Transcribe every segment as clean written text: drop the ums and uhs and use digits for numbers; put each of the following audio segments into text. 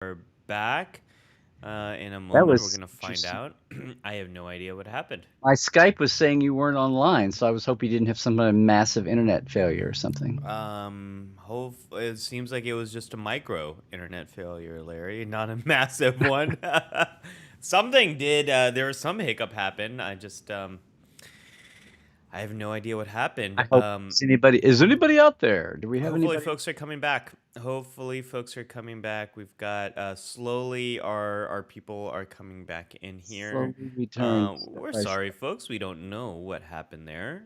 Are back. In a That moment, we're was going to find interesting. out. I have no idea what happened. My Skype was saying you weren't online, so I was hoping you didn't have some kind of massive internet failure or something. It seems like it was just a micro internet failure, Larry, not a massive one. Something did. There was some hiccup happen. I have no idea what happened. I hope is anybody out there? Do we have Hopefully, anybody? folks are coming back. Hopefully, folks are coming back. We've got slowly our people are coming back in here. Slowly return. Step We're by sorry, step. folks. We don't know what happened there.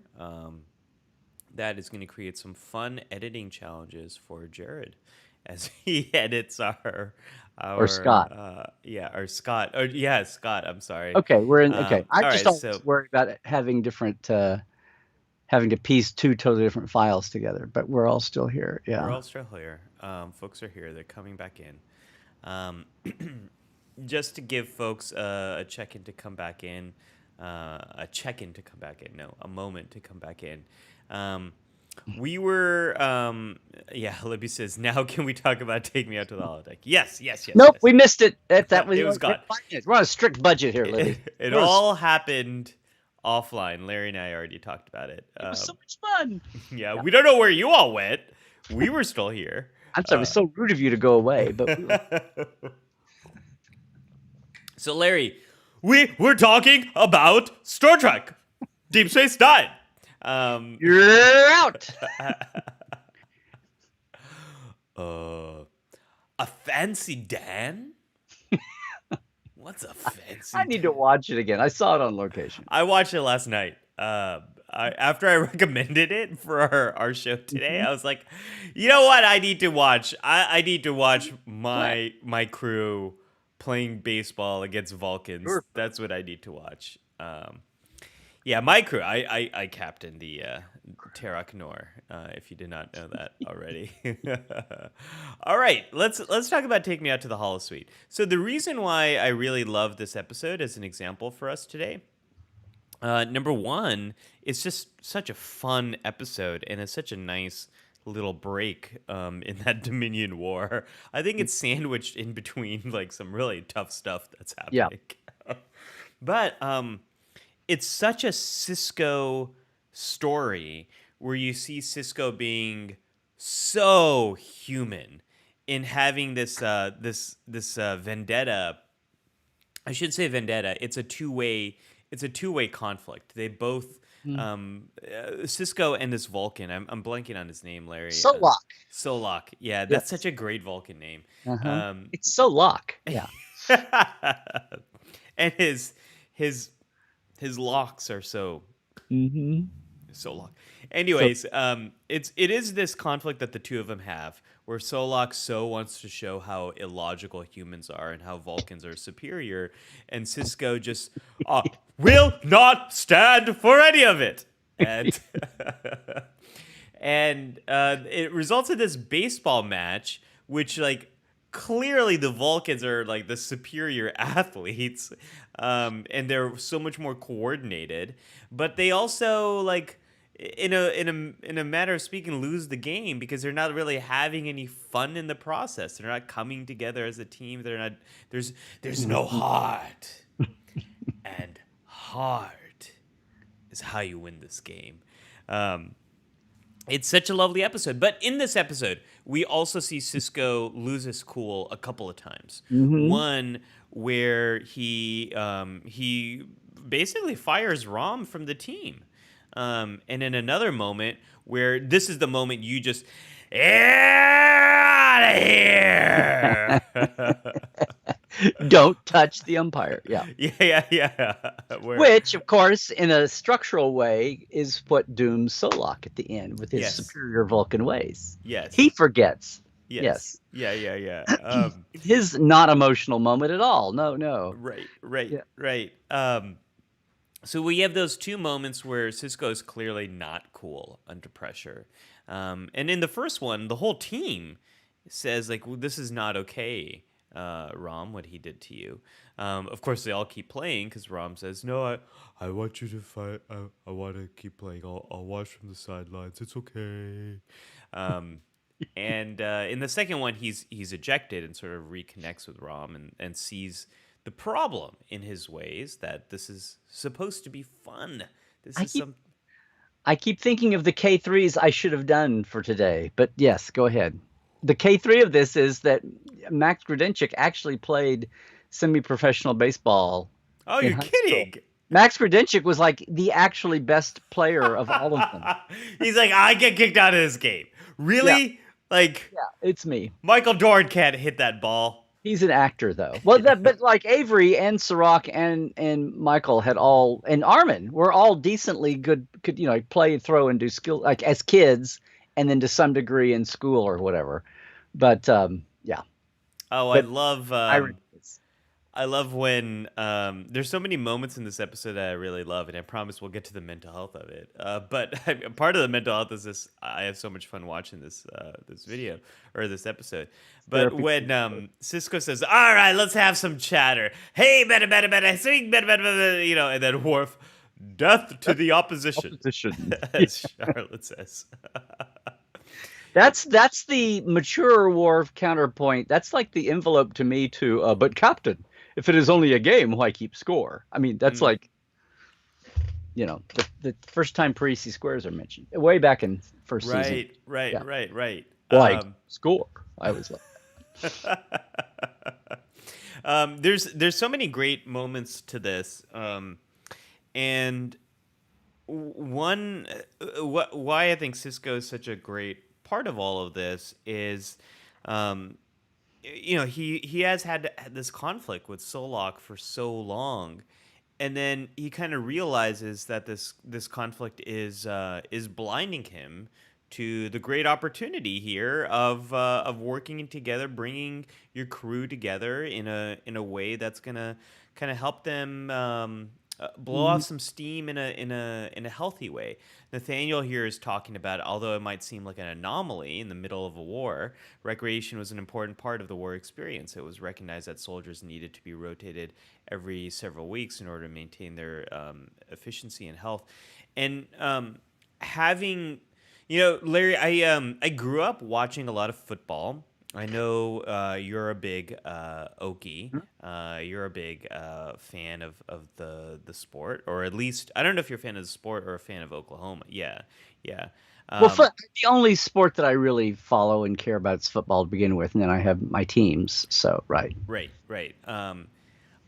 That is going to create some fun editing challenges for Jared as he edits Or Scott. our Scott, or yeah, Scott. I'm sorry. Okay, we're in. Okay, I All just right, always so worry about having different, having to piece two totally different files together. But we're all still here. we're Yeah. all still here. Folks are here. They're coming back in. Um, just to give folks a check in to come back in, a check in to come back in. No, a moment to come back in. Um, we were, yeah. Libby says, "Now can we talk about Take Me Out to the Holodeck?" Yes, yes, yes, Nope, yes. we missed it. That was It was we gone. had 5 minutes. We're on a strict budget here, Libby. It We're on a all happened offline. Larry and I already talked about it. It was so much fun. Yeah, Yeah. we don't know where you all went. We were still here. I'm sorry, it was so rude of you to go away, but we were. So, Larry, we're talking about Star Trek, Deep Space Nine. Um, You're out. uh, a fancy Dan? What's a fancy I need to Dan? watch it again. I saw it on location. I watched it last night. After I recommended it for our show today, Mhm. I was like, you know what? I need to watch. I need to watch What? my crew playing baseball against Vulcans. Sure. That's what I need to watch. Yeah, my crew. I captained the Terok Nor. If you did not know that already. All right, let's talk about Take Me Out to the Holosuite. So the reason why I really love this episode as an example for us today, number one, it's just such a fun episode, and it's such a nice little break in that Dominion War. I think it's sandwiched in between like some really tough stuff that's Yeah. happening. But it's such a Cisco story where you see Cisco being so human in having this vendetta. I should say vendetta. It's a two way conflict. They both Mm. Cisco and this Vulcan. I'm blanking on his name, Larry. Solok. Solok. Yeah, that's such Yes. a great Vulcan name. Uh-huh. Um, It's Solok. Yeah. and his his locks are Mm-hmm. so long. So Anyways, it is this conflict that the two of them have, where Solok so wants to show how illogical humans are and how Vulcans are superior, and Cisco just will not stand for any of it. And and it results in this baseball match, which like clearly the Vulcans are like the superior athletes, and they're so much more coordinated. But they also like in a matter of speaking lose the game because they're not really having any fun in the process. They're not coming together as a team. They're not. There's no heart, and heart is how you win this game. Um, it's such a lovely episode. But in this episode, we also see Cisco lose his cool a couple of times. mm-hmm. One where he basically fires Rom from the team. And in another moment where this is the moment you just out of here. Don't touch the umpire. Yeah. Yeah, yeah. Where Which, of course, in a structural way, is what dooms Solok at the end with his yes, superior Vulcan ways. He yes, forgets. yes, Yes. yeah, yeah, yeah. His not emotional moment at all. No, no. Right, right, Yeah. right. So we have those two moments where Cisco is clearly not cool under pressure. And in the first one, the whole team says like, well, "This is not okay, Rom, what he did to you." Of course, they all keep playing because Rom says, "No, I want you to fight. I want to keep playing. I'll watch from the sidelines. It's okay." Um, And in the second one, he's ejected and sort of reconnects with Rom and sees the problem in his ways, that this is supposed to be fun. This I is keep some I keep thinking of the K3s I should have done for today, but yes, go ahead. The K3 of this is that Max Grudenchik actually played semi-professional baseball Oh, in you're high school. kidding. Max Grudenchik was like the actually best player of all of them. He's like, I get kicked out of this game. Yeah, Really? Like, yeah, it's me. Michael Dorn can't hit that ball. He's an actor though. Well, but like Avery and Sirach and Michael had all, and Armin were all decently good, could play, throw, and do skill like as kids, and then to some degree in school or whatever. But yeah, Oh, but irony is I love when there's so many moments in this episode that I really love, and I promise we'll get to the mental health of it. But part of the mental health is this: I have so much fun watching this video or this episode. But therapy. when Cisco says, "All right, let's have some chatter," hey, better, sing, better, and then Worf, death to the opposition, Opposition. as Charlotte says. That's the mature Worf counterpoint. That's like the envelope to me to, but Captain, if it is only a game, why keep score? I mean, that's Mm. like, the first time Parisi squares are mentioned, way back in first season. Right, right, Yeah. right. Why score? I was like, There's so many great moments to this, and one why I think Cisco is such a great part of all of this is, um, he has had this conflict with Solok for so long, and then he kind of realizes that this conflict is blinding him to the great opportunity here of working together, bringing your crew together in a way that's gonna kind of help them blow off mhm. some steam in a healthy way. Nathaniel here is talking about, although it might seem like an anomaly in the middle of a war, recreation was an important part of the war experience. It was recognized that soldiers needed to be rotated every several weeks in order to maintain their efficiency and health. And having, Larry, I grew up watching a lot of football. I know you're a big Okie. You're a big fan of the sport, or at least I don't know if you're a fan of the sport or a fan of Oklahoma. Yeah, yeah. Well, Um, the only sport that I really follow and care about is football to begin with, and then I have my teams. So, right. right, right.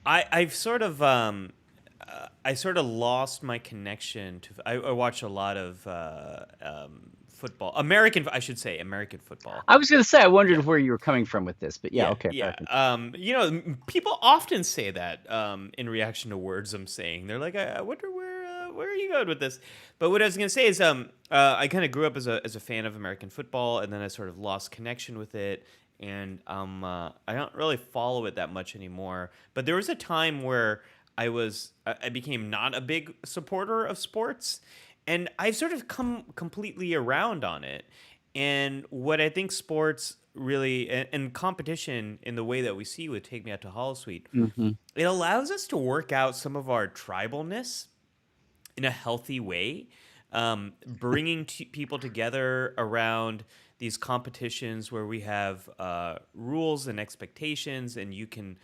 I've sort of I sort of lost my connection to. I watch a lot of football, I should say American football. I was going to say, I Yeah. wondered where you were coming from with this, but yeah, Yeah, okay, yeah. American. People often say that in reaction to words I'm saying. They're like, I wonder where are you going with this? But what I was gonna say is, I kind of grew up as a fan of American football, and then I sort of lost connection with it, and I don't really follow it that much anymore. But there was a time where I became not a big supporter of sports, and I've sort of come completely around on it. And what I think sports really and competition in the way that we see with Take Me Out to Holosuite, Hmm. it allows us to work out some of our tribalness in a healthy way, bringing people together around these competitions where we have rules and expectations, and you can.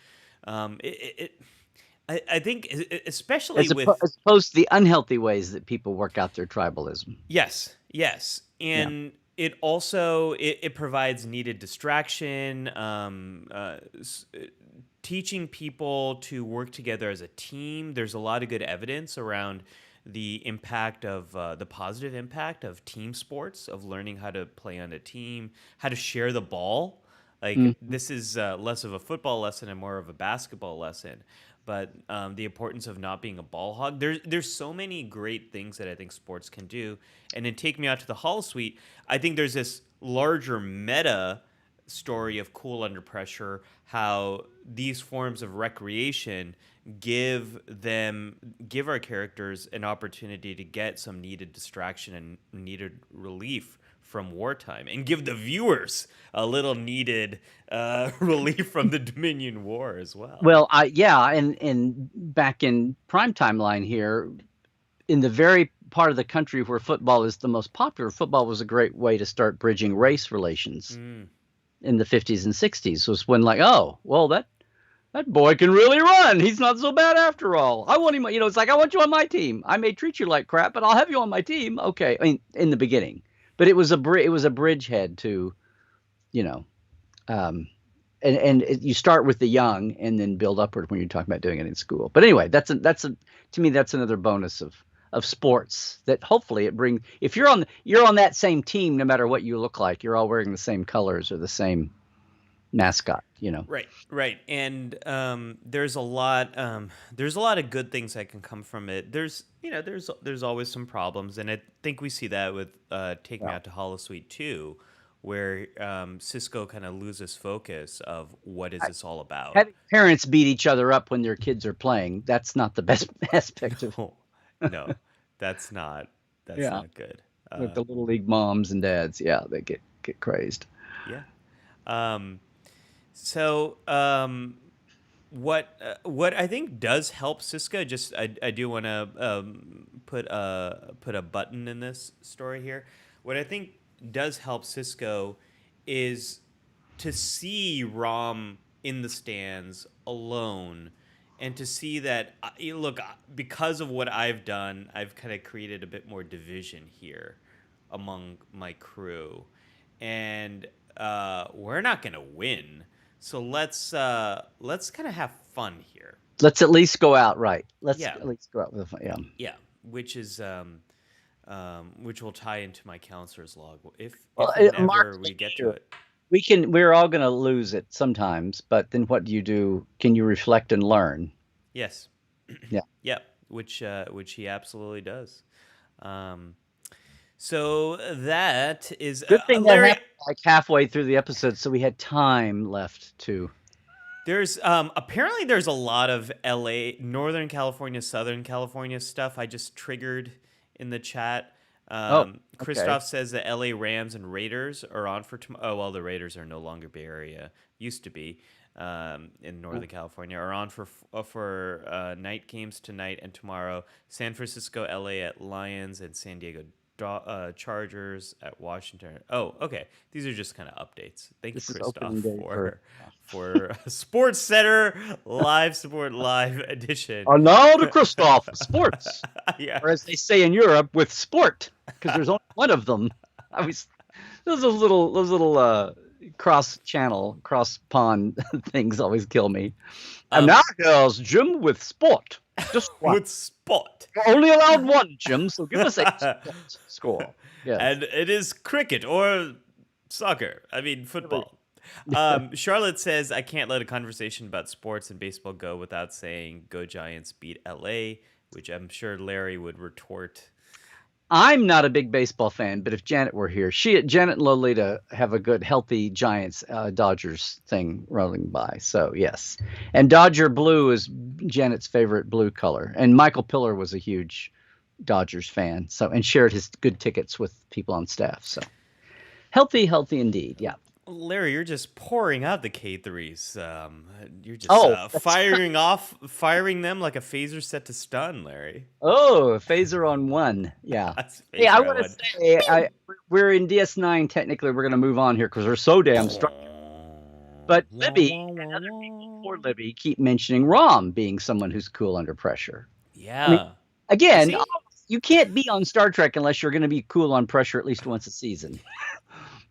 I think, especially with. As opposed to the unhealthy ways that people work out their tribalism. Yes, yes, Yeah. and it also it provides needed distraction, teaching people to work together as a team. There's a lot of good evidence around the impact of the positive impact of team sports, of learning how to play on a team, how to share the ball. Like, Mhm. this is less of a football lesson and more of a basketball lesson. But the importance of not being a ball hog. There's so many great things that I think sports can do. And then Take Me Out to the Hall Suite, I think there's this larger meta story of Cool Under Pressure, how these forms of recreation give our characters an opportunity to get some needed distraction and needed relief from wartime, and give the viewers a little needed relief from the Dominion War as well. Well, yeah, and back in prime timeline here, in the very part of the country where football is the most popular, football was a great way to start bridging race relations Mm. in the 50s and 60s. Was when like, oh, well, that boy can really run. He's not so bad after all. I want him. It's like I want you on my team. I may treat you like crap, but I'll have you on my team. Okay. I mean, in the beginning, but it was a bridgehead to, you know, um, you start with the young and then build upward when you're talking about doing it in school. But anyway, to me that's another bonus of sports that hopefully it brings. If you're on that same team, no matter what you look like, you're all wearing the same colors or the same mascot. Right, right, and there's a lot of good things that can come from it. There's always some problems, and I think we see that with Take Me Yeah. Out to Holosuite 2, where Cisco kind of loses focus of what is this all about. Having parents beat each other up when their kids are playing, that's not the best aspect of. No, no, that's not Yeah, good. with the little league moms and dads, yeah, they get crazed. Yeah. Um, so what I think does help Cisco, just I do want to put a button in this story here. What I think does help Cisco is to see Rom in the stands alone, and to see that look, because of what I've done, I've kind of created a bit more division here among my crew, and we're not gonna win. So let's kind of have fun here. Let's at least go out right. Let's Yeah, at least go out with a fun. Yeah. yeah. Which will tie into my counselor's log Well, if and Mark, ever we get to it. we're all going to lose it sometimes, but then what do you do? Can you reflect and learn? Yes. Yeah. Yeah. Which he absolutely does. Um, so that is Good thing that Larry. happened like halfway through the episode, so we had time left to. There's apparently there's a lot of LA, Northern California, Southern California stuff I just triggered in the chat. Oh, okay. Christoph says that LA Rams and Raiders are on for tomorrow. Oh, well, the Raiders are no longer Bay Area. Used to be in Northern California. Are on for night games tonight and tomorrow. San Francisco, LA at Lions, and San Diego Chargers at Washington. Oh, okay. These are just kind of updates. Thank you, This is Christoph, opening day for Sports Center Live Support Live edition. And now to Christoph, sports, Yeah. or as they say in Europe, with sport, because there's only one of them. Those little cross-channel, cross-pond things always kill me. And now here's Jim with sport. Just one. With sport. You're only allowed one, Jim, so give us a sport score. Yes. And it is cricket or soccer. I mean, football. Charlotte says, I can't let a conversation about sports and baseball go without saying, Go Giants beat LA, which I'm sure Larry would retort. I'm not a big baseball fan, but if Janet were here, Janet and Lolita have a good, healthy Giants Dodgers thing rolling by. So yes, and Dodger blue is Janet's favorite blue color. And Michael Pillar was a huge Dodgers fan, and shared his good tickets with people on staff. So healthy indeed. Yeah. Larry, you're just pouring out the K3s. You're just firing them like a phaser set to stun, Larry. Oh, phaser on one. Yeah. Hey, I want to say, we're in DS9. Technically, we're going to move on here because we're so damn strong. But Libby and other people before Libby keep mentioning Rom being someone who's cool under pressure. Yeah. I mean, again, you can't be on Star Trek unless you're going to be cool on pressure at least once a season.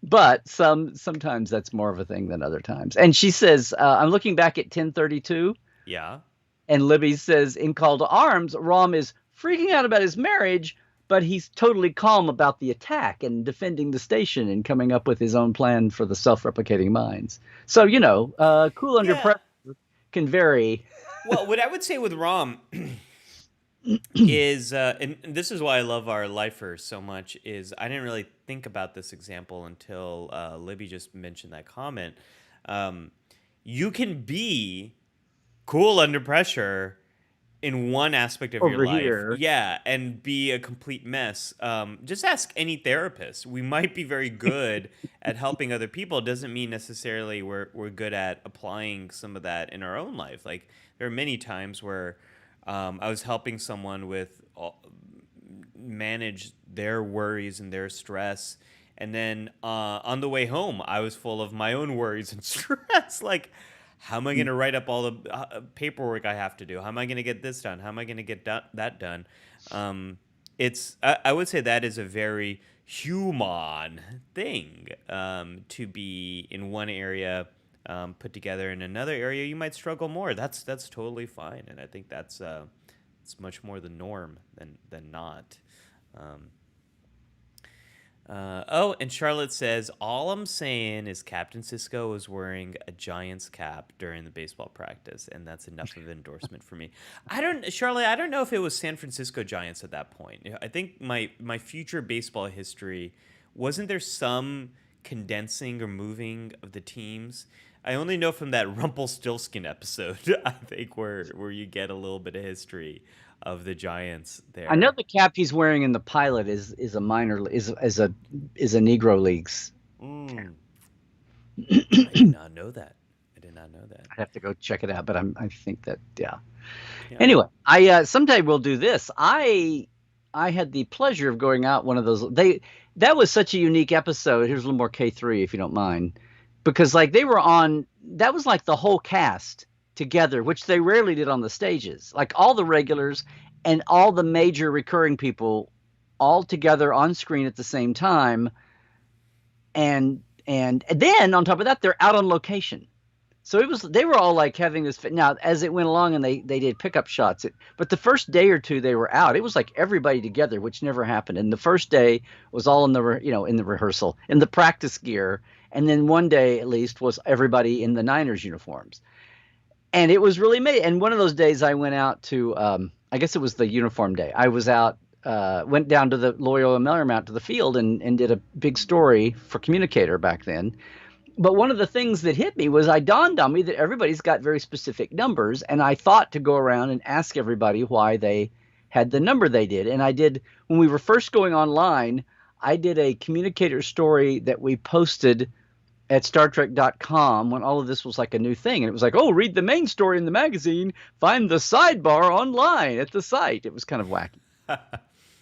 But sometimes that's more of a thing than other times. And she says, I'm looking back at 1032. Yeah. And Libby says, in Call to Arms, Rom is freaking out about his marriage, but he's totally calm about the attack and defending the station and coming up with his own plan for the self-replicating mines. So, cool under pressure can vary. Well, what I would say with Rom is, and this is why I love our lifers so much, is I didn't really think about this example until Libby just mentioned that comment. You can be cool under pressure in one aspect of your life. Here. Yeah, and be a complete mess. Just ask any therapist. We might be very good at helping other people. It doesn't mean necessarily we're good at applying some of that in our own life. Like, there are many times where I was helping someone with manage their worries and their stress. And then on the way home, I was full of my own worries and stress. Like, how am I going to write up all the paperwork I have to do? How am I going to get this done? How am I going to get that done? I would say that is a very human thing, to be in one area, put together in another area. You might struggle more. That's totally fine, and I think that's it's much more the norm than not. Um, oh, and Charlotte says, all I'm saying is Captain Cisco was wearing a Giants cap during the baseball practice, and that's enough of an endorsement for me. Charlotte, I don't know if it was San Francisco Giants at that point. I think my future baseball history, wasn't there some condensing or moving of the teams? I only know from that Rumpelstiltskin episode, I think, where you get a little bit of history of the Giants there. I know the cap he's wearing in the pilot is a Negro Leagues. I did not know that. I have to go check it out, but I think that yeah. Anyway, I someday we'll do this. I had the pleasure of going out one of those. That was such a unique episode. Here's a little more K3 if you don't mind, because like they were on. That was like the whole cast together, which they rarely did on the stages. Like all the regulars and all the major recurring people all together on screen at the same time. And then on top of that, they're out on location. So they were all like having this. Now, as it went along and they did pickup shots, but the first day or two they were out. It was like everybody together, which never happened. And the first day was all in the rehearsal, in the practice gear. And then one day at least was everybody in the Niners uniforms. And it was really made. And one of those days I went out to, I guess it was the uniform day. I was out, went down to the Loyola Marymount to the field and did a big story for Communicator back then. But one of the things that hit me was dawned on me that everybody's got very specific numbers. And I thought to go around and ask everybody why they had the number they did. And I did, when we were first going online, I did a Communicator story that we posted at StarTrek.com when all of this was like a new thing. And it was like, oh, read the main story in the magazine, find the sidebar online at the site. It was kind of wacky.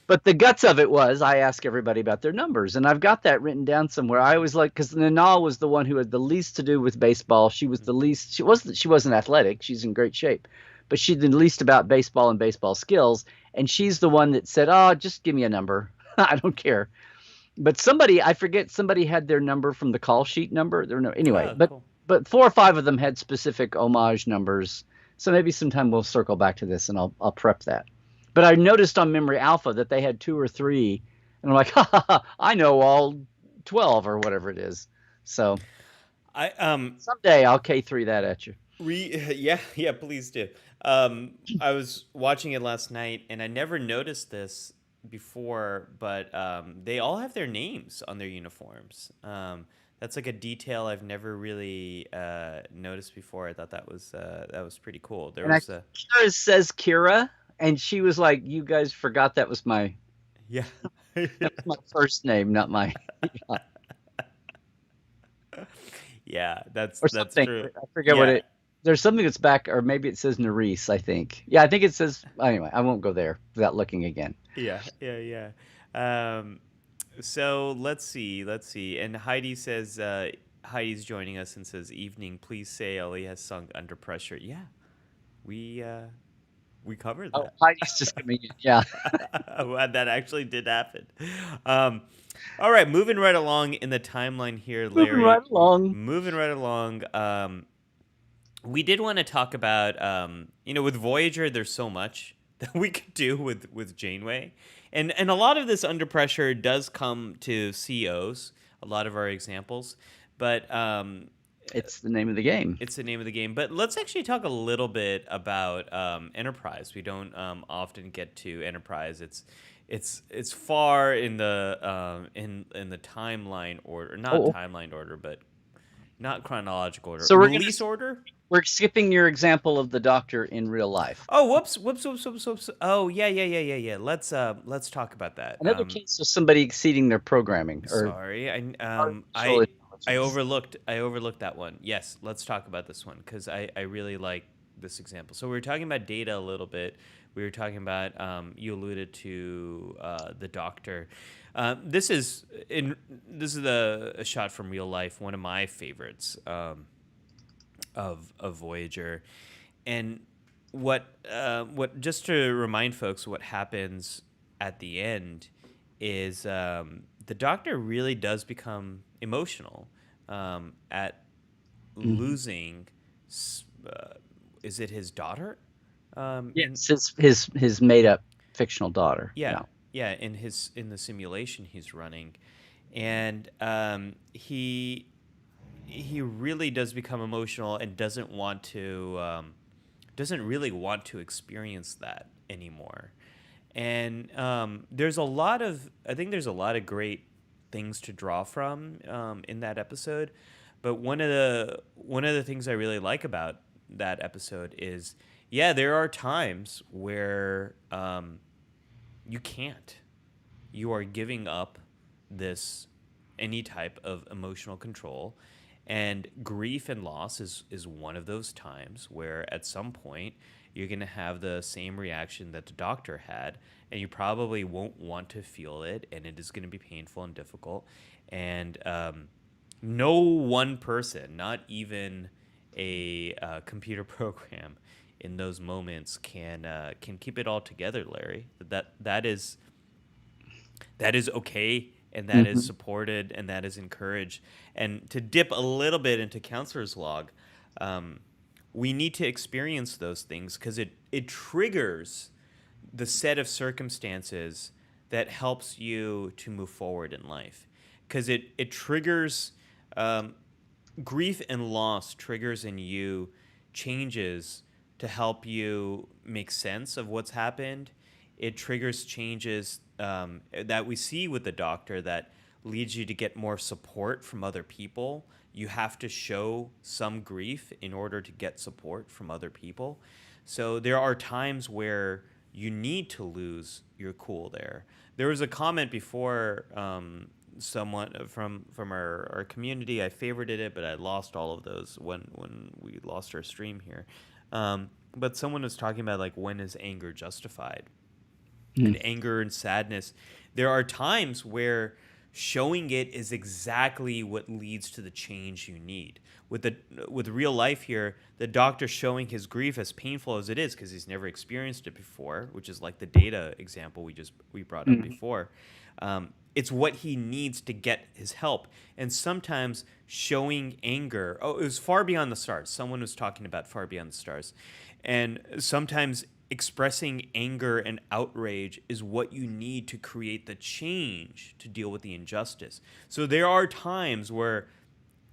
But the guts of it was I asked everybody about their numbers. And I've got that written down somewhere. I was like, because Nana was the one who had the least to do with baseball. She was the least, she wasn't athletic. She's in great shape. But she did the least about baseball and baseball skills. And she's the one that said, oh, just give me a number. I don't care. But somebody had their number from the call sheet number. Anyway, cool. But 4 or 5 of them had specific homage numbers. So maybe sometime we'll circle back to this and I'll prep that. But I noticed on Memory Alpha that they had 2 or 3, and I'm like, I know all 12 or whatever it is. So someday I'll K3 that at you. Yeah, please do. I was watching it last night and I never noticed this before, but they all have their names on their uniforms. That's like a detail I've never really noticed before. I thought that was pretty cool. Kira says Kira, and she was like, "You guys forgot that was my that's my first name, not my." Yeah, that's true. I forget what it. There's something that's back, or maybe it says Nerisse, I think. Yeah, I think it says. Anyway, I won't go there without looking again. Yeah. So let's see. And Heidi says, Heidi's joining us and says, "Evening. Please say Ellie has sunk under pressure." Yeah, we covered that. Oh, Heidi's just coming in. Yeah, that actually did happen. All right, moving right along in the timeline here, Larry. Moving right along. We did want to talk about, with Voyager, there's so much that we could do with Janeway. And a lot of this under pressure does come to COs, a lot of our examples. But it's the name of the game. It's the name of the game. But let's actually talk a little bit about Enterprise. We don't often get to Enterprise. It's far in the timeline order, timeline order, but not chronological order. So release order? We're skipping your example of the Doctor in real life. Oh, whoops. Oh, yeah. Let's talk about that. Another case of somebody exceeding their programming. Sorry, I overlooked that one. Yes, let's talk about this one because I really like this example. So we were talking about Data a little bit. We were talking about you alluded to the Doctor. This is a shot from real life. One of my favorites of Voyager, and what just to remind folks what happens at the end is the Doctor really does become emotional at Mhm. losing. Is it his daughter? In Yes, his made up fictional daughter. Yeah, Yeah. yeah, in the simulation he's running, and he really does become emotional and doesn't really want to experience that anymore. And I think there's a lot of great things to draw from in that episode. But one of the things I really like about that episode is, yeah, there are times where you can't. You are giving up this any type of emotional control. And grief and loss is one of those times where at some point you're going to have the same reaction that the Doctor had, and you probably won't want to feel it, and it is going to be painful and difficult. And no one person, not even a computer program, in those moments can keep it all together, Larry. That is okay, and that is Hmm. supported, and that is encouraged. And to dip a little bit into Counselor's Log, um, we need to experience those things because it triggers the set of circumstances that helps you to move forward in life, because it triggers um, grief and loss triggers in you changes to help you make sense of what's happened. It triggers changes that we see with the Doctor that leads you to get more support from other people. You have to show some grief in order to get support from other people. So there are times where you need to lose your cool there. There was a comment before someone from our community. I favorited it, but I lost all of those when we lost our stream here. But someone was talking about like, when is anger justified? And anger and sadness, there are times where showing it is exactly what leads to the change you need. With real life here, the Doctor showing his grief, as painful as it is because he's never experienced it before, which is like the Data example we brought up Hmm. before. It's what he needs to get his help. And sometimes showing anger, oh, it was Far Beyond the Stars. Someone was talking about Far Beyond the Stars. And sometimes expressing anger and outrage is what you need to create the change to deal with the injustice. So there are times where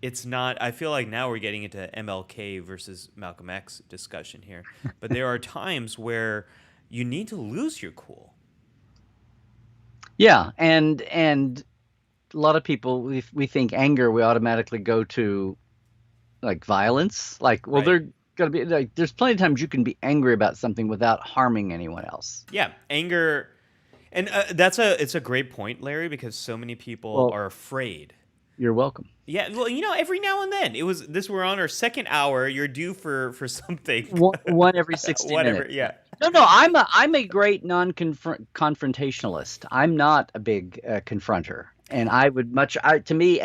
it's not, I feel like now we're getting into MLK versus Malcolm X discussion here, but there are times where you need to lose your cool. Yeah, and a lot of people, we think anger, we automatically go to like violence. Like, well, Right. there gotta be like there's plenty of times you can be angry about something without harming anyone else. Yeah, anger, and it's a great point, Larry, because so many people Well, are afraid. you're welcome. Yeah, well, every now and then we're on our second hour. You're due for something, One every 60 whatever. minutes. Yeah. Yeah, No, I'm a great non-confrontationalist. I'm not a big confronter, and I would much to me,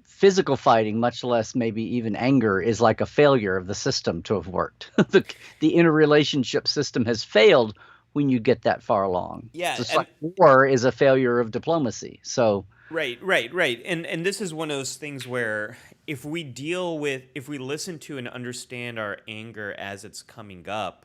physical fighting, much less maybe even anger, is like a failure of the system to have worked. The interrelationship system has failed when you get that far along. yeah, Just and like war is a failure of diplomacy. So, right. And this is one of those things where if we listen to and understand our anger as it's coming up,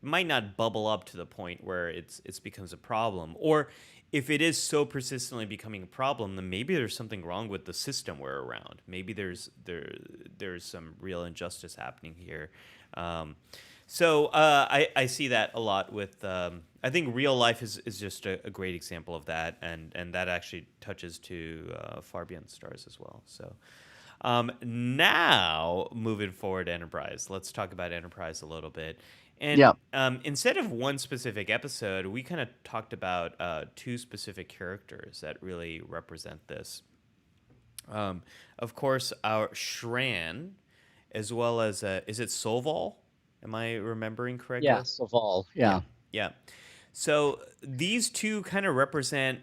it might not bubble up to the point where it's becomes a problem. Or if it is so persistently becoming a problem, then maybe there's something wrong with the system we're around. Maybe there's some real injustice happening here. So I see that a lot with. I think real life is just a great example of that, and that actually touches to Far Beyond the Stars as well. So now moving forward, Enterprise. Let's talk about Enterprise a little bit. And yeah. instead of one specific episode, we kind of talked about two specific characters that really represent this. Of course, our Shran, as well as is it Soval? Am I remembering correctly? Yes, of all. Yeah, Yeah. yeah. So these two kind of represent.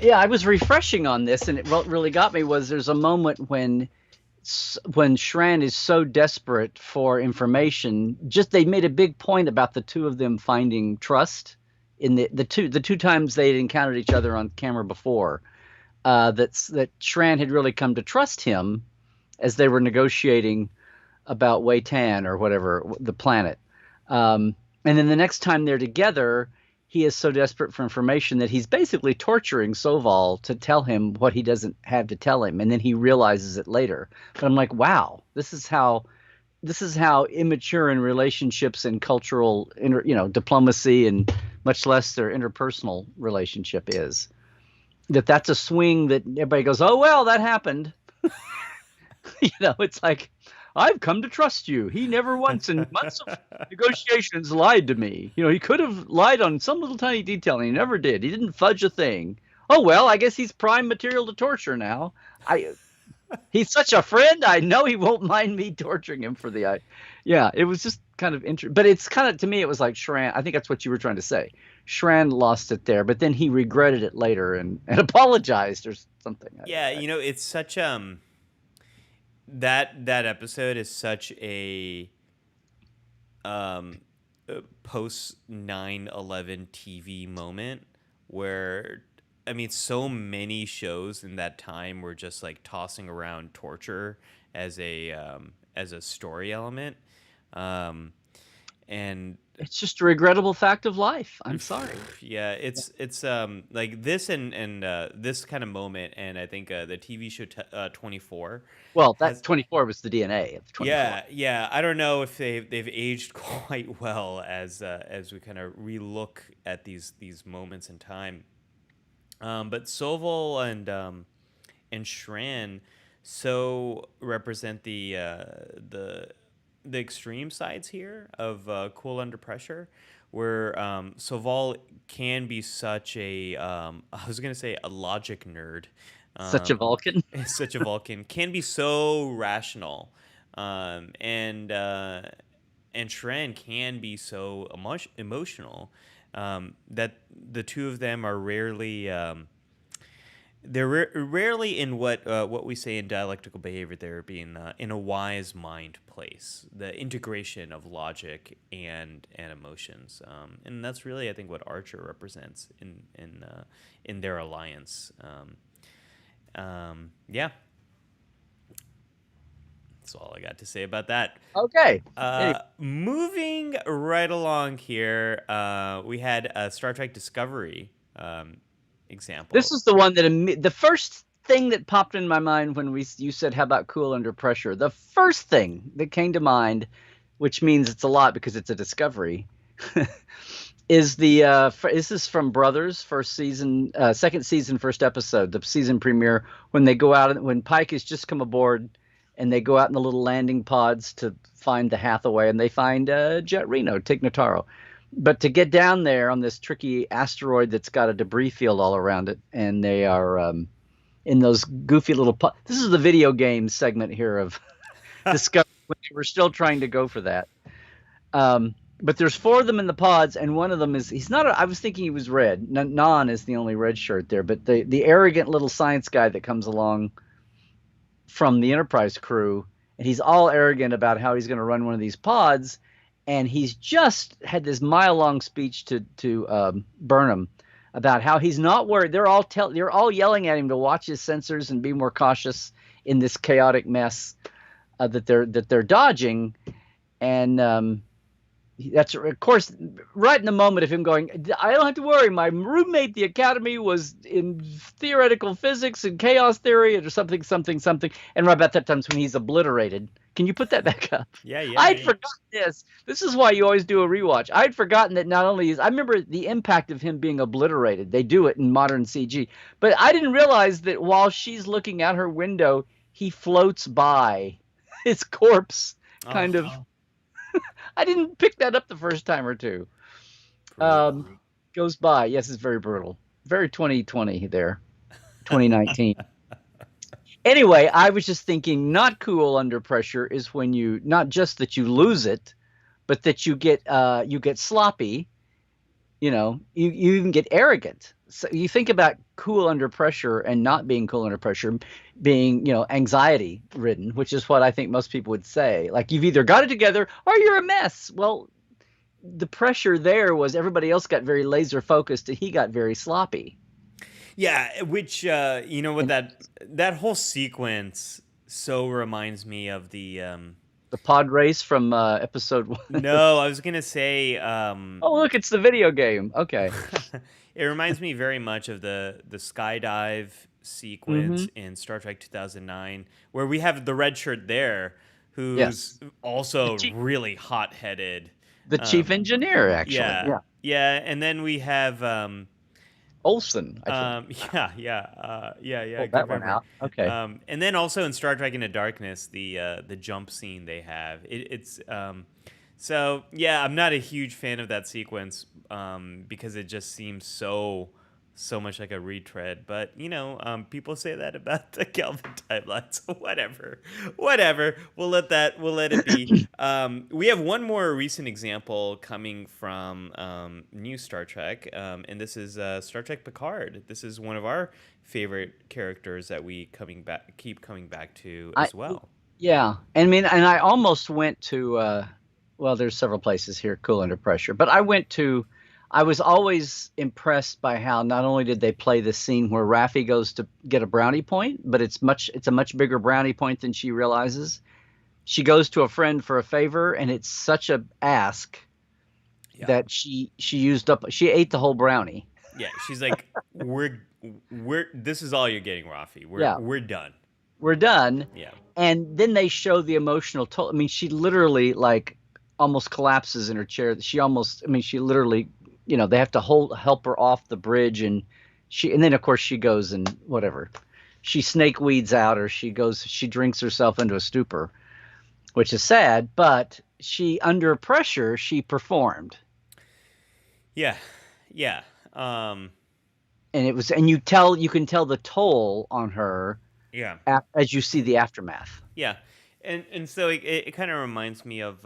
Yeah, I was refreshing on this, and what really got me was there's a moment when Shran is so desperate for information. Just they made a big point about the two of them finding trust in the two times they had encountered each other on camera before. That Shran had really come to trust him as they were negotiating about Wei Tan or whatever the planet. And then the next time they're together, he is so desperate for information that he's basically torturing Soval to tell him what he doesn't have to tell him, and then he realizes it later. But I'm like, wow, this is how immature in relationships and cultural, diplomacy, and much less their interpersonal relationship is. That's a swing that everybody goes, oh well, that happened. It's like, I've come to trust you. He never once in months of negotiations lied to me. He could have lied on some little tiny detail, and he never did. He didn't fudge a thing. Oh well, I guess he's prime material to torture now. He's such a friend. I know he won't mind me torturing him for the. Yeah, it was just kind of interesting. But it's kind of, to me, it was like Shran. I think that's what you were trying to say. Shran lost it there, but then he regretted it later and apologized or something. Yeah, it's such that episode is such a post 9/11 TV moment where, I mean, so many shows in that time were just like tossing around torture as a story element, and It's just a regrettable fact of life. I'm sorry. yeah, it's like this and this kind of moment, and I think the TV show 24 Well, that has. 24 was the DNA of 24. Yeah. I don't know if they've aged quite well as we kind of relook at these moments in time. But Soval and Shran so represent the extreme sides here of Cool Under Pressure, where Soval can be such a I was gonna say a logic nerd. Such a Vulcan. Such a Vulcan can be so rational, and Shran can be so emotional, that the two of them are rarely. They're rarely in what we say in dialectical behavior therapy in a wise mind place. The integration of logic and emotions, and that's really, I think, what Archer represents in their alliance. Yeah, that's all I got to say about that. Okay. Moving right along here, we had Star Trek Discovery. Example. This is the one that the first thing that popped in my mind when you said, how about Cool Under Pressure? The first thing that came to mind, which means it's a lot because it's a discovery, is is this from Brothers, first season, second season, first episode, the season premiere, when they go out, when Pike has just come aboard and they go out in the little landing pods to find the Hathaway, and they find Jet Reno, Tig Notaro. But to get down there on this tricky asteroid that's got a debris field all around it, and they are in those goofy little this is the video game segment here of Discovery, when they were still trying to go for that. But there's four of them in the pods, and one of them he's not I was thinking he was red. Nan is the only red shirt there, but the arrogant little science guy that comes along from the Enterprise crew, and he's all arrogant about how he's going to run one of these pods. And he's just had this mile-long speech to Burnham about how he's not worried. They're all yelling at him to watch his sensors and be more cautious in this chaotic mess that they're dodging. And that's, of course, right in the moment of him going, I don't have to worry. My roommate at the academy was in theoretical physics and chaos theory or something. And right about that time is when he's obliterated. Can you put that back up? Yeah. I'd forgotten this. This is why you always do a rewatch. I'd forgotten that not only I remember the impact of him being obliterated. They do it in modern CG. But I didn't realize that while she's looking out her window, he floats by. His corpse kind of. I didn't pick that up the first time or two. Goes by. Yes, it's very brutal. Very 2020 there. 2019. Anyway, I was just thinking, not cool under pressure is when you not just that you lose it, but that you get sloppy. You even get arrogant. So you think about cool under pressure and not being cool under pressure, being anxiety ridden, which is what I think most people would say. Like you've either got it together or you're a mess. Well, the pressure there was everybody else got very laser focused and he got very sloppy. Yeah, which you know what, And that whole sequence so reminds me of the the pod race from episode one. no, I was gonna say Oh, look, it's the video game. Okay. it reminds me very much of the skydive Mm-hmm. sequence in Star Trek 2009, where we have the red shirt there, who's Yes. The also chief, really hot-headed. the chief Um, engineer, actually. yeah, Yeah. yeah, and then we have Olson, I think. yeah, Pulled good that one memory. out. Okay. And then also in Star Trek Into Darkness, the jump scene they have, it's so yeah, I'm not a huge fan of that sequence because it just seems so much like a retread. But people say that about the Kelvin timeline, so whatever. We'll let it be. We have one more recent example coming from new Star Trek, and this is Star Trek Picard. This is one of our favorite characters that we keep coming back to I as well. Yeah. I mean, and I almost went to well, there's several places here cool under pressure, but I was always impressed by how not only did they play the scene where Raffi goes to get a brownie point, but it's a much bigger brownie point than she realizes. She goes to a friend for a favor, and it's such a ask Yeah. that she ate the whole brownie. Yeah, she's like, we're this is all you're getting, Rafi. Yeah, We're done. we're done. Yeah. And then they show the emotional toll. I mean, she literally like almost collapses in her chair. I mean, she literally, they have to help her off the bridge, and then of course she goes and whatever. She snake weeds out, or she drinks herself into a stupor, which is sad, but under pressure, she performed. Yeah. Yeah. Um And you can tell the toll on her yeah. as you see the aftermath. Yeah. And so it kind of reminds me of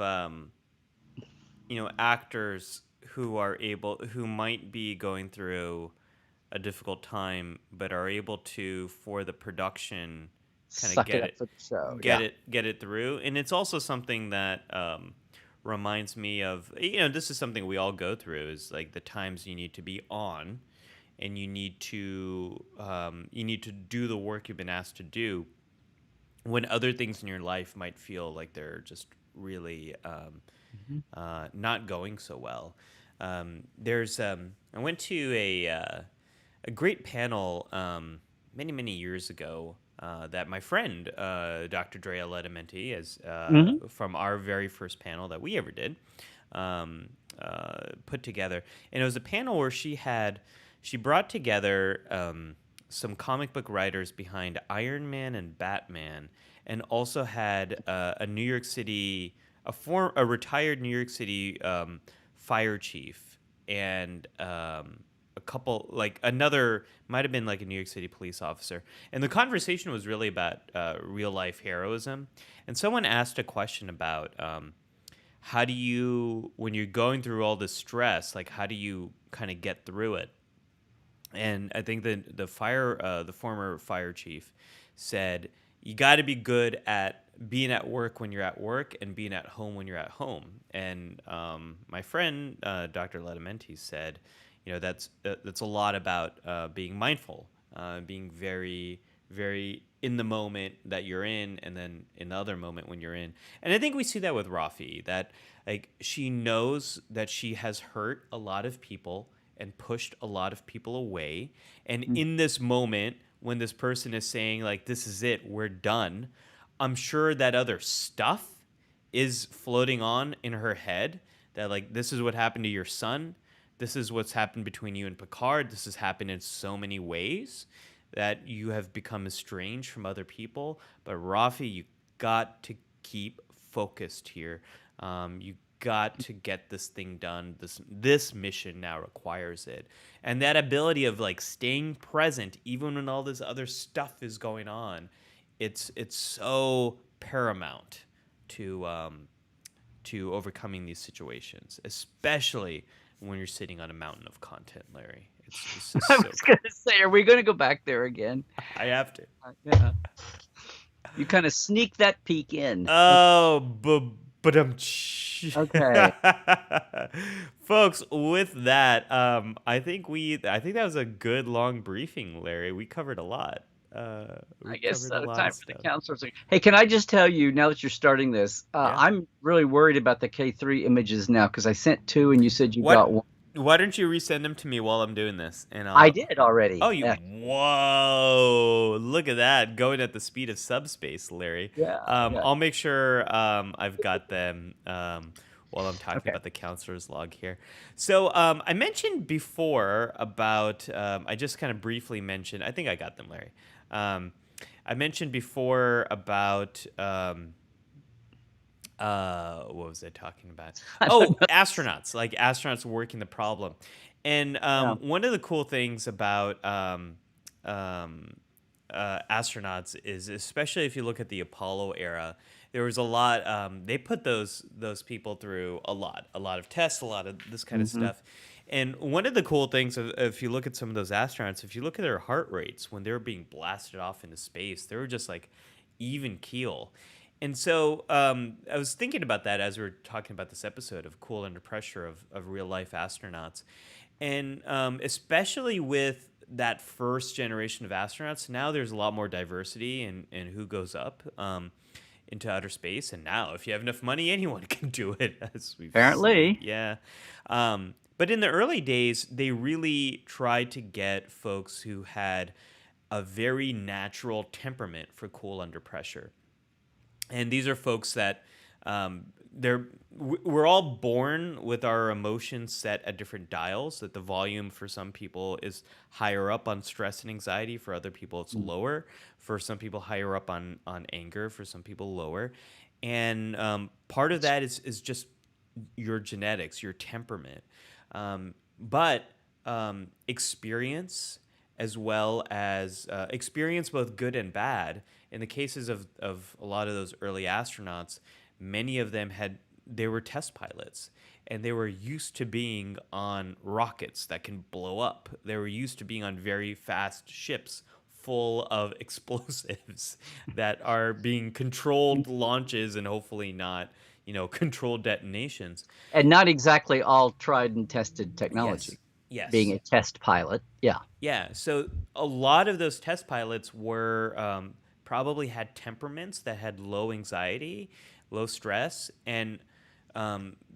actors who might be going through a difficult time but are able to, for the production, kind of Suck it up for the show. Yeah. get it through. And it's also something that reminds me of, this is something we all go through, is like the times you need to be on and you need to do the work you've been asked to do when other things in your life might feel like they're just really Mhm. not going so well. I went to a great panel many years ago that my friend Dr. Drea Ledamenti, as Mhm. from our very first panel that we ever did, put together, and it was a panel where she brought together some comic book writers behind Iron Man and Batman, and also had a New York City, a retired New York City fire chief, and a couple, like another, might have been like a New York City police officer. And the conversation was really about real life heroism. And someone asked a question about how do you, when you're going through all this stress, like how do you kind of get through it? And I think that the former fire chief said, you got to be good at being at work when you're at work and being at home when you're at home. And my friend, Dr. Ledamenti, said, that's a lot about being mindful, being very, very in the moment that you're in, and then in the other moment when you're in. And I think we see that with Rafi, that like she knows that she has hurt a lot of people and pushed a lot of people away. And in this moment, when this person is saying, like, this is it, we're done, I'm sure that other stuff is floating on in her head, that, like, this is what happened to your son. This is what's happened between you and Picard. This has happened in so many ways that you have become estranged from other people. But Rafi, you got to keep focused here. You got to get this thing done. This mission now requires it. And that ability of like staying present even when all this other stuff is going on it's so paramount to overcoming these situations, especially when you're sitting on a mountain of content, Larry. It's just I so. was going to say, are we going to go back there again? I have to. Yeah. You kind of sneak that peek in. Oh, but Okay. folks. With that, I think that was a good long briefing, Larry. We covered a lot. We I guess covered a lot of time for the stuff. counselors. Hey, can I just tell you now that you're starting this? Yeah. I'm really worried about the K3 images now because I sent two and you said you got What? one. Why don't you resend them to me while I'm doing this? And I I'll. did Oh, already. you. Yeah. Whoa! Look at that, going at the speed of subspace, Larry. Yeah. Yeah. I'll make sure I've got them while I'm talking Okay. about the counselor's log here. So I mentioned before about. I just kind of briefly mentioned. I think I got them, Larry. I mentioned before about. What was I talking about? I don't Oh, know. astronauts, like astronauts working the problem. And Yeah. one of the cool things about um, astronauts is, especially if you look at the Apollo era, there was a lot. They put those people through a lot of tests, a lot of this kind of Hmm. stuff. And one of the cool things, if you look at some of those astronauts, if you look at their heart rates when they were being blasted off into space, they were just like even keel. And so I was thinking about that as we were talking about this episode of Cool Under Pressure of real life astronauts. And especially with that first generation of astronauts, now there's a lot more diversity in who goes up into outer space. And now, if you have enough money, anyone can do it, as we've seen. Apparently. Yeah. But in the early days, they really tried to get folks who had a very natural temperament for cool under pressure. And these are folks that we're all born with our emotions set at different dials. That the volume for some people is higher up on stress and anxiety, for other people it's lower. For some people, higher up on anger. For some people, lower. And part of that is just your genetics, your temperament, but experience, as well as experience both good and bad. In the cases of a lot of those early astronauts, many of them they were test pilots, and they were used to being on rockets that can blow up. They were used to being on very fast ships full of explosives that are being controlled launches and hopefully not, controlled detonations. And not exactly all tried and tested Yes. technology. Being Yes. a test pilot. Yeah. Yeah, so a lot of those test pilots were probably had temperaments that had low anxiety, low stress, and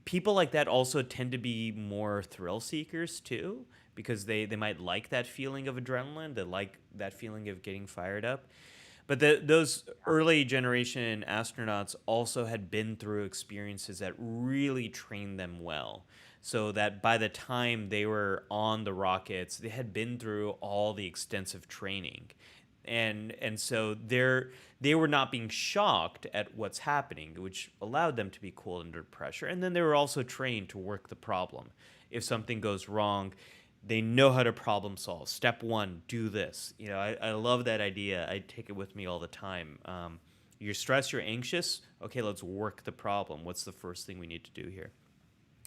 people like that also tend to be more thrill seekers too, because they might like that feeling of adrenaline, they like that feeling of getting fired up. But those early generation astronauts also had been through experiences that really trained them well. So that by the time they were on the rockets, they had been through all the extensive training. And so they were not being shocked at what's happening, which allowed them to be cool under pressure. And then they were also trained to work the problem. If something goes wrong, they know how to problem solve. Step one, do this. I love that idea. I take it with me all the time. You're stressed, you're anxious. Okay, let's work the problem. What's the first thing we need to do here?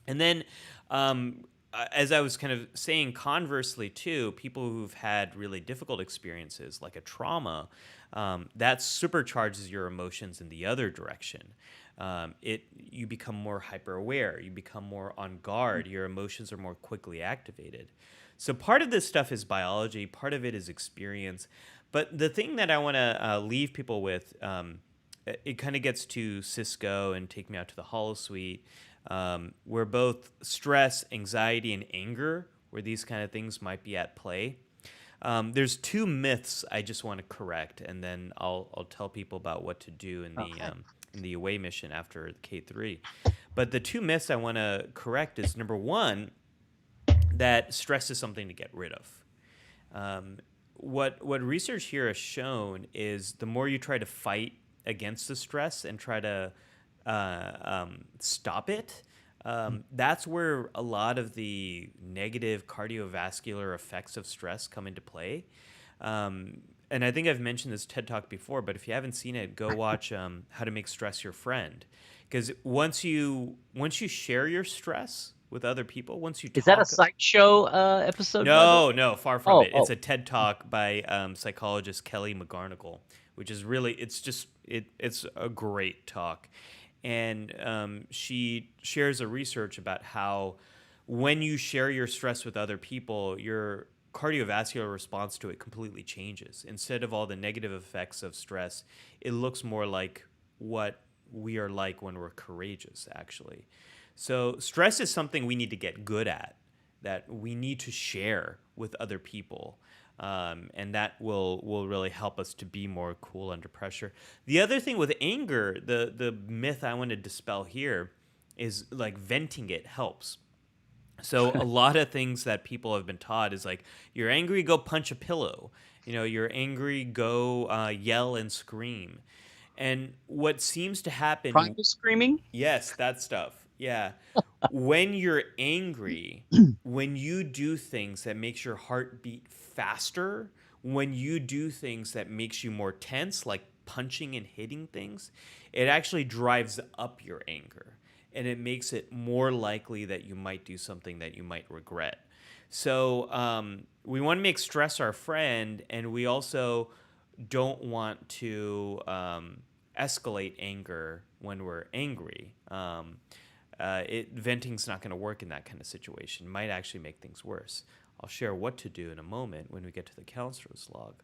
And then, as I was kind of saying, conversely, too, people who've had really difficult experiences, like a trauma, that supercharges your emotions in the other direction. You become more hyper aware, you become more on guard, your emotions are more quickly activated. So part of this stuff is biology, part of it is experience. But the thing that I want to leave people with, it kind of gets to Cisco and Take Me Out to the Holosuite, where both stress, anxiety, and anger, where these kind of things might be at play. There's two myths I just want to correct, and then I'll tell people about what to do in the away mission after K3. But the two myths I want to correct is, number one, that stress is something to get rid of. What research here has shown is the more you try to fight against the stress and try to stop it, that's where a lot of the negative cardiovascular effects of stress come into play. and I think I've mentioned this TED Talk before, but if you haven't seen it, go watch How to Make Stress Your Friend. Because once you share your stress with other people, once you Is that a talk. sideshow episode, by the way? No, far from Oh, it. It's oh, a TED Talk by psychologist Kelly McGarnagle, which is really it's a great talk, and she shares a research about how when you share your stress with other people, your cardiovascular response to it completely changes. Instead of all the negative effects of stress, it looks more like what we are like when we're courageous, actually. So stress is something we need to get good at, that we need to share with other people. And that will really help us to be more cool under pressure. The other thing with anger, the myth I want to dispel here is like venting it helps. So a lot of things that people have been taught is like, you're angry, go punch a pillow. You're angry, go yell and scream. And what seems to happen. primal screaming. Yes, that stuff. Yeah. When you're angry, when you do things that makes your heart beat faster, when you do things that makes you more tense, like punching and hitting things, it actually drives up your anger and it makes it more likely that you might do something that you might regret. So we want to make stress our friend, and we also don't want to escalate anger when we're angry. Venting's not going to work in that kind of situation. It might actually make things worse. I'll share what to do in a moment when we get to the counselor's log.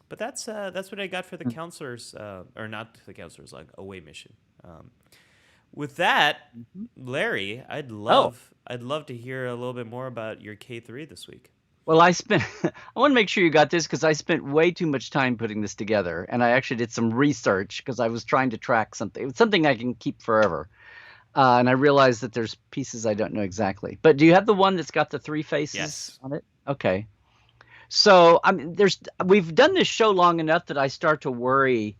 But that's what I got for the counselor's, or not the counselor's log, away mission. With that, Larry, I'd Oh, love to hear a little bit more about your K3 this week. well, I want to make sure you got this because I spent way too much time putting this together, and I actually did some research because I was trying to track something. It's something I can keep forever. And I realized that there's pieces I don't know exactly. But do you have the one that's got the three faces Yes. on it? Okay. So I mean, we've done this show long enough that I start to worry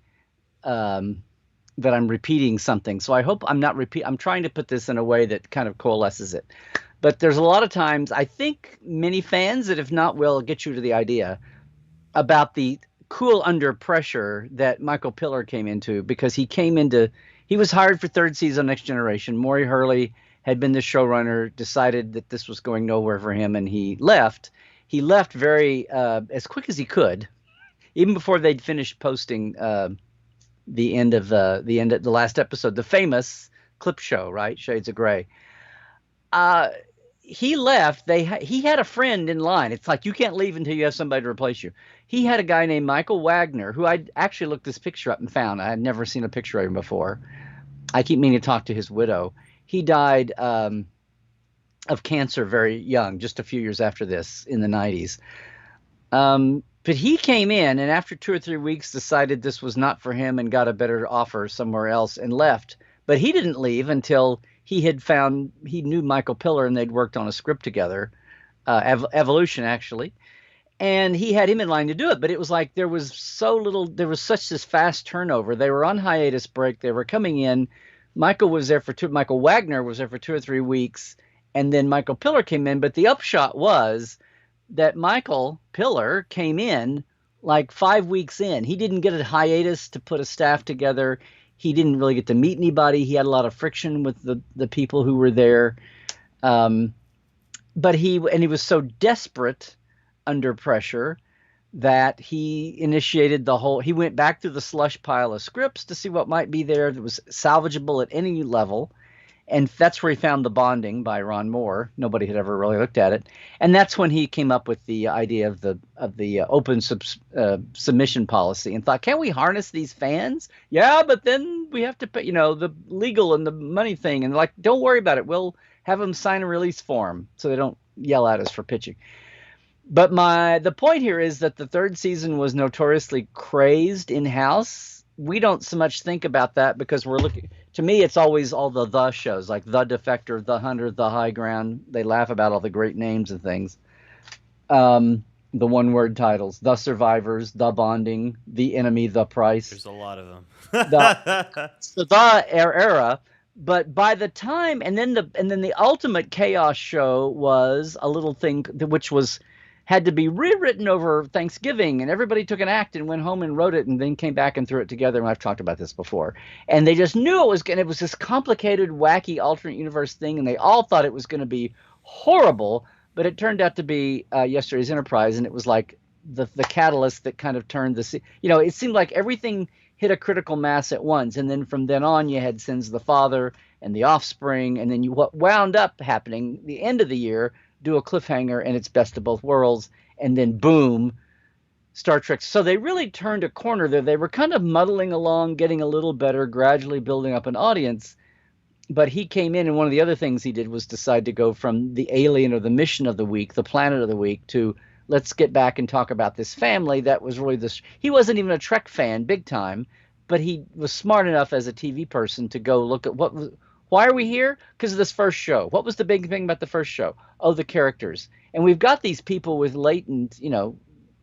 um, that I'm repeating something. So I hope I'm not repeat. I'm trying to put this in a way that kind of coalesces it. But there's a lot of times I think many fans that if not will get you to the idea about the cool under pressure that Michael Piller came into because he was hired for third season Next Generation. Maury Hurley had been the showrunner, decided that this was going nowhere for him, and he left. He left very as quick as he could, even before they'd finished posting the end of the last episode, the famous clip show, right? Shades of Grey. Uh, he left. He had a friend in line. It's like you can't leave until you have somebody to replace you. He had a guy named Michael Wagner, who I actually looked this picture up and found. I had never seen a picture of him before. I keep meaning to talk to his widow. He died of cancer very young, just a few years after this in the 90s. But he came in and after 2 or 3 weeks decided this was not for him and got a better offer somewhere else and left. But he didn't leave until he knew Michael Piller and they'd worked on a script together, Evolution actually. And he had him in line to do it. But it was like there was such this fast turnover. They were on hiatus break. They were coming in. Michael Wagner was there for 2 or 3 weeks. And then Michael Piller came in. But the upshot was that Michael Piller came in like 5 weeks in. He didn't get a hiatus to put a staff together. He didn't really get to meet anybody. He had a lot of friction with the people who were there. But he was so desperate under pressure that he he went back through the slush pile of scripts to see what might be there that was salvageable at any level. And that's where he found The Bonding by Ron Moore. Nobody had ever really looked at it. And that's when he came up with the idea of the open submission policy and thought, can we harness these fans? Yeah, but then we have to pay, the legal and the money thing. And like, don't worry about it. We'll have them sign a release form so they don't yell at us for pitching. But the point here is that the third season was notoriously crazed in-house. We don't so much think about that because to me, it's always all the shows like The Defector, The Hunter, The High Ground. They laugh about all the great names and things. The one-word titles, The Survivors, The Bonding, The Enemy, The Price. There's a lot of them. the era. But by the time, and then the ultimate chaos show was a little thing which was had to be rewritten over Thanksgiving, and everybody took an act and went home and wrote it, and then came back and threw it together. And I've talked about this before, and they just knew it was going. It was this complicated, wacky, alternate universe thing, and they all thought it was going to be horrible. But it turned out to be yesterday's Enterprise, and it was like the catalyst that kind of turned the. It seemed like everything hit a critical mass at once, and then from then on, you had Sins of the Father and the Offspring, and then what wound up happening the end of the year do a cliffhanger and it's best of both worlds, and then boom, Star Trek. So they really turned a corner there. They were kind of muddling along, getting a little better, gradually building up an audience. But he came in, and one of the other things he did was decide to go from the alien or the mission of the week, the planet of the week, to let's get back and talk about this family. That was really this. He wasn't even a Trek fan, big time, but he was smart enough as a TV person to go look at what was. Why are we here? Because of this first show. What was the big thing about the first show? Oh, the characters. And we've got these people with latent,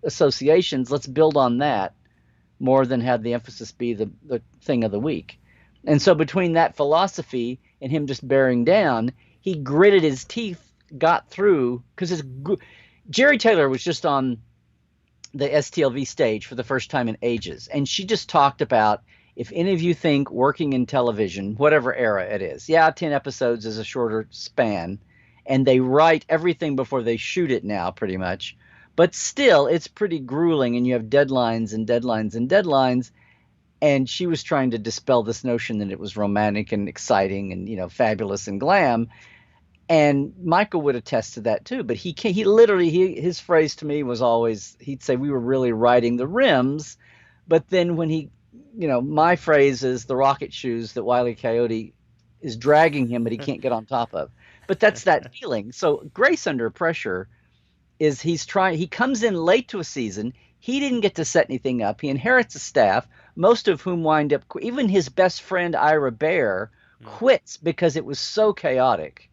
associations. Let's build on that more than have the emphasis be the thing of the week. And so between that philosophy and him just bearing down, he gritted his teeth, got through, because Jerry Taylor was just on the STLV stage for the first time in ages. And she just talked about, if any of you think working in television, whatever era it is, 10 episodes is a shorter span, and they write everything before they shoot it now, pretty much. But still, it's pretty grueling, and you have deadlines and deadlines and deadlines. And she was trying to dispel this notion that it was romantic and exciting and fabulous and glam. And Michael would attest to that too. But he literally his phrase to me was always, he'd say we were really riding the rims. But then when my phrase is the rocket shoes that Wile E. Coyote is dragging him, but he can't get on top of. But that's that feeling. So Grace Under Pressure is he comes in late to a season. He didn't get to set anything up. He inherits a staff, most of whom wind up, even his best friend Ira Bear quits because it was so chaotic.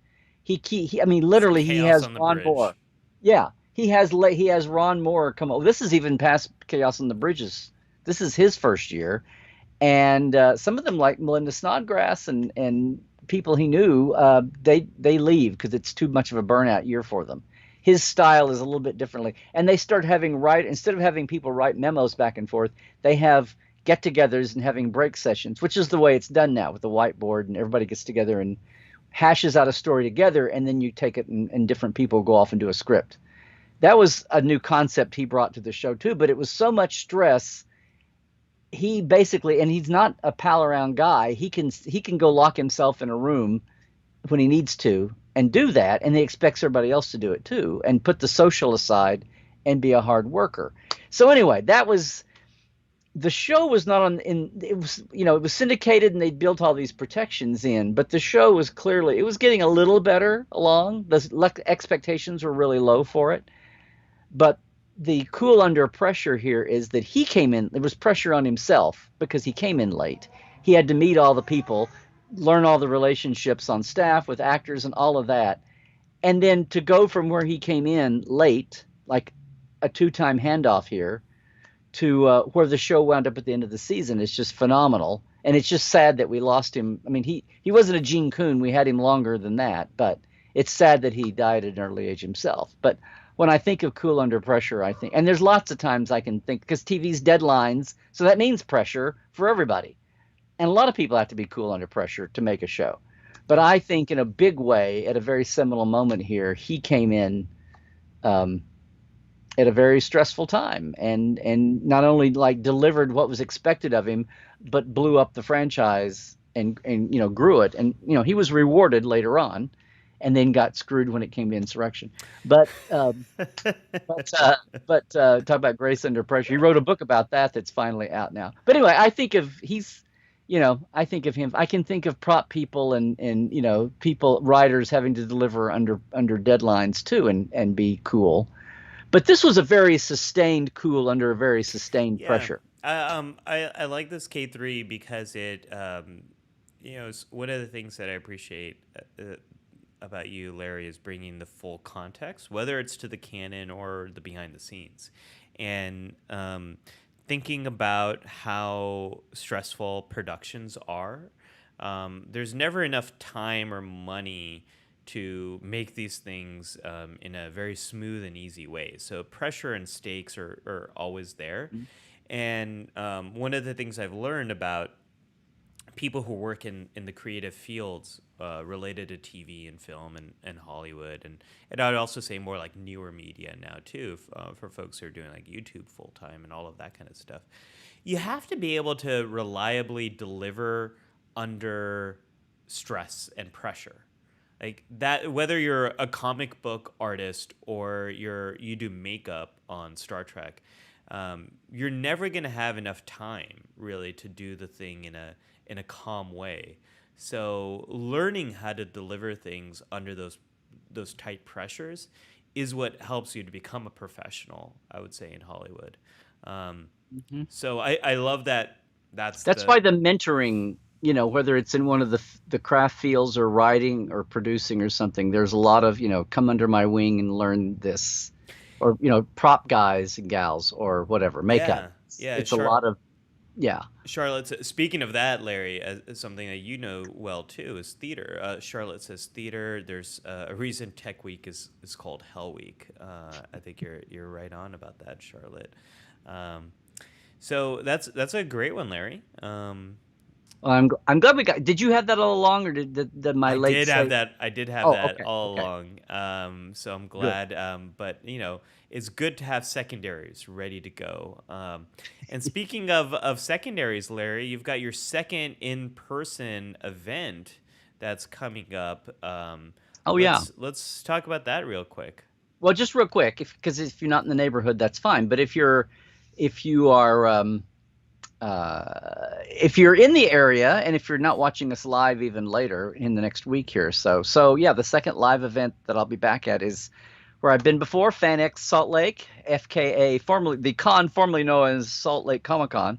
I mean, literally, he has Ron Moore. Yeah, he has Ron Moore come over. This is even past Chaos on the Bridges. This is his first year, and some of them, like Melinda Snodgrass and people he knew, they leave because it's too much of a burnout year for them. His style is a little bit differently, and they start instead of having people write memos back and forth, they have get-togethers and having break sessions, which is the way it's done now with the whiteboard, and everybody gets together and hashes out a story together, and then you take it and different people go off and do a script. That was a new concept he brought to the show too, but it was so much stress. He basically, and he's not a pal around guy. He can go lock himself in a room when he needs to and do that, and he expects everybody else to do it too, and put the social aside and be a hard worker. So anyway, the show was not it was syndicated, and they built all these protections in, but the show was clearly, it was getting a little better along. The expectations were really low for it, but the cool under pressure here is that he came in, there was pressure on himself because he came in late. He had to meet all the people, learn all the relationships on staff with actors and all of that. And then to go from where he came in late, like a 2-time handoff here, to where the show wound up at the end of the season is just phenomenal. And it's just sad that we lost him. I mean, he wasn't a Gene Coon. We had him longer than that, but it's sad that he died at an early age himself. But when I think of Cool Under Pressure, I think, and there's lots of times I can think, because TV's deadlines, so that means pressure for everybody. And a lot of people have to be cool under pressure to make a show. But I think in a big way, at a very seminal moment here, he came in at a very stressful time and not only like delivered what was expected of him, but blew up the franchise and grew it. And he was rewarded later on, and then got screwed when it came to Insurrection. But talk about Grace Under Pressure. He wrote a book about that that's finally out now. But anyway, I think of I think of him. I can think of prop people and people, writers having to deliver under deadlines too, and be cool. But this was a very sustained cool under a very sustained pressure. I like this K3 because it one of the things that I appreciate about you, Larry, is bringing the full context, whether it's to the canon or the behind the scenes, and thinking about how stressful productions are. There's never enough time or money to make these things in a very smooth and easy way. So pressure and stakes are always there. And one of the things I've learned about people who work in the creative fields related to TV and film and Hollywood, and I'd also say more like newer media now too, for folks who are doing like YouTube full time and all of that kind of stuff. You have to be able to reliably deliver under stress and pressure. Like that, whether you're a comic book artist or you do makeup on Star Trek, you're never going to have enough time really to do the thing in a calm way. So learning how to deliver things under those tight pressures is what helps you to become a professional, I would say, in Hollywood. So I love that. That's why the mentoring, whether it's in one of the craft fields or writing or producing or something, there's a lot of, come under my wing and learn this, or, prop guys and gals or whatever, makeup. Yeah. It's a lot of, yeah. Charlotte, speaking of that, Larry, as something that you know well too is theater. Charlotte says theater. There's a reason Tech Week is called Hell Week. I think you're right on about that, Charlotte. So that's a great one, Larry. Well, I'm glad we got. Did you have that all along, or did my late? I did have that all along. So I'm glad. But it's good to have secondaries ready to go. And speaking of secondaries, Larry, you've got your second in-person event that's coming up. Let's talk about that real quick. Well, just real quick, because if you're not in the neighborhood, that's fine. But if you are, if you're in the area, and if you're not watching us live even later in the next week here, so yeah, the second live event that I'll be back at is where I've been before, FanX Salt Lake, FKA, formerly known as Salt Lake Comic Con.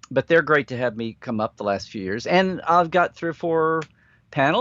But they're great to have me come up the last few years, and I've got 3 or 4 panels.